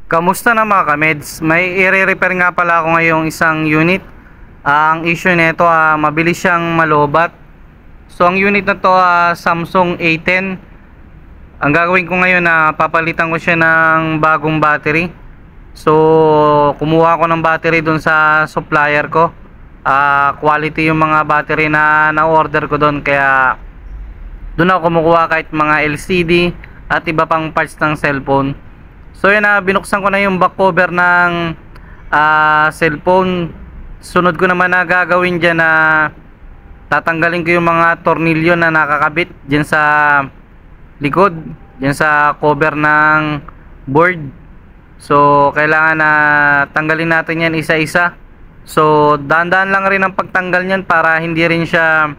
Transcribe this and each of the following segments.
Kamusta na mga kameds? May i-repair nga pala ako ngayong isang unit. Ang issue nito, mabilis siyang malobat. So ang unit na to, Samsung A10. Ang gagawin ko ngayon na papalitan ko siya ng bagong battery. So kumuha ko ng battery dun sa supplier ko. Quality yung mga battery na na-order ko dun, kaya dun ako kumukuha kahit mga LCD at iba pang parts ng cellphone. So yan, binuksan ko na yung back cover ng cellphone. Sunod ko naman na gagawin dyan na tatanggalin ko yung mga tornilyo na nakakabit dyan sa likod, dyan sa cover ng board. So kailangan na tanggalin natin yan isa-isa. So dahan-dahan lang rin ang pagtanggal nyan para hindi rin siya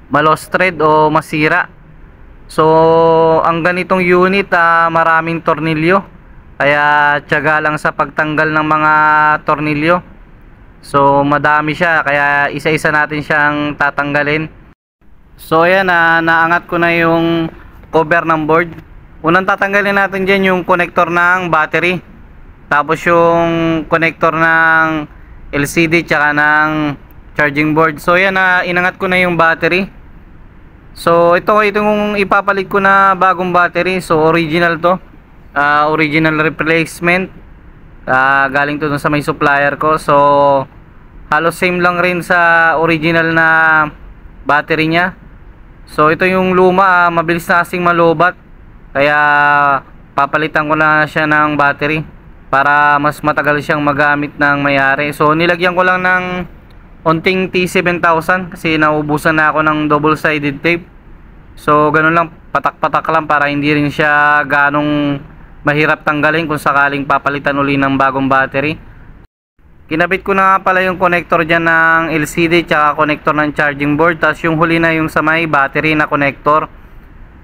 ma-lost thread o masira. So ang ganitong unit, maraming tornilyo, kaya tiyaga lang sa pagtanggal ng mga tornilyo. So madami siya, kaya isa-isa natin siyang tatanggalin. So ayan, naangat ko na yung cover ng board. Unang tatanggalin natin dyan yung connector ng battery, tapos yung connector ng LCD tsaka ng charging board. So ayan, inangat ko na yung battery. So itong ipapalit ko na bagong battery. So original to, original replacement, galing to dun sa may supplier ko. So halos same lang rin sa original na battery nya. So ito yung luma, mabilis na kasing malobat, kaya papalitan ko na siya ng battery para mas matagal siyang magamit ng mayari. So nilagyan ko lang ng onting T7000 kasi naubusan na ako ng double sided tape. So ganun lang, patak-patak lang para hindi rin siya ganong mahirap tanggalin kung sakaling papalitan uli ng bagong battery. Kinabit ko na nga pala yung connector dyan ng LCD tsaka connector ng charging board, tapos yung huli na yung sa may battery na connector.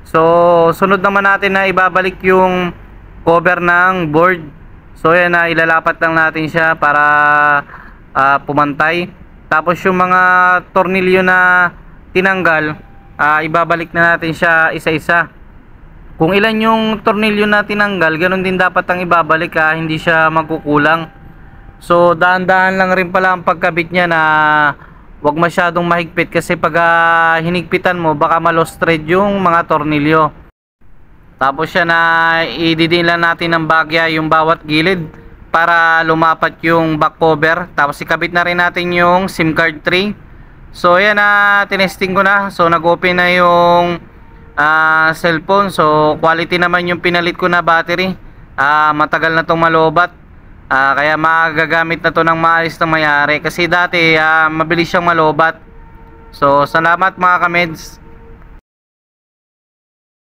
So sunod naman natin na ibabalik yung cover ng board. So yan, ilalapat lang natin siya para pumantay. Tapos yung mga tornilyo na tinanggal, ibabalik na natin siya isa-isa. Kung ilan yung tornilyo na tinanggal, ganun din dapat ang ibabalik, hindi siya magkukulang. So dahan-dahan lang rin pala ang pagkabit niya, na wag masyadong mahigpit kasi pag hinigpitan mo, baka ma-lost thread yung mga tornilyo. Tapos siya na ididiin lang natin ng bagya yung bawat gilid para lumapat yung back cover. Tapos ikabit na rin natin yung SIM card tray. So yan, tinesting ko na. So nag-open na yung cellphone. So quality naman yung pinalit ko na battery. Matagal na itong malobat, kaya magagamit na to ng maayos na mayari. Kasi dati mabilis siyang malobat. So salamat mga kameds.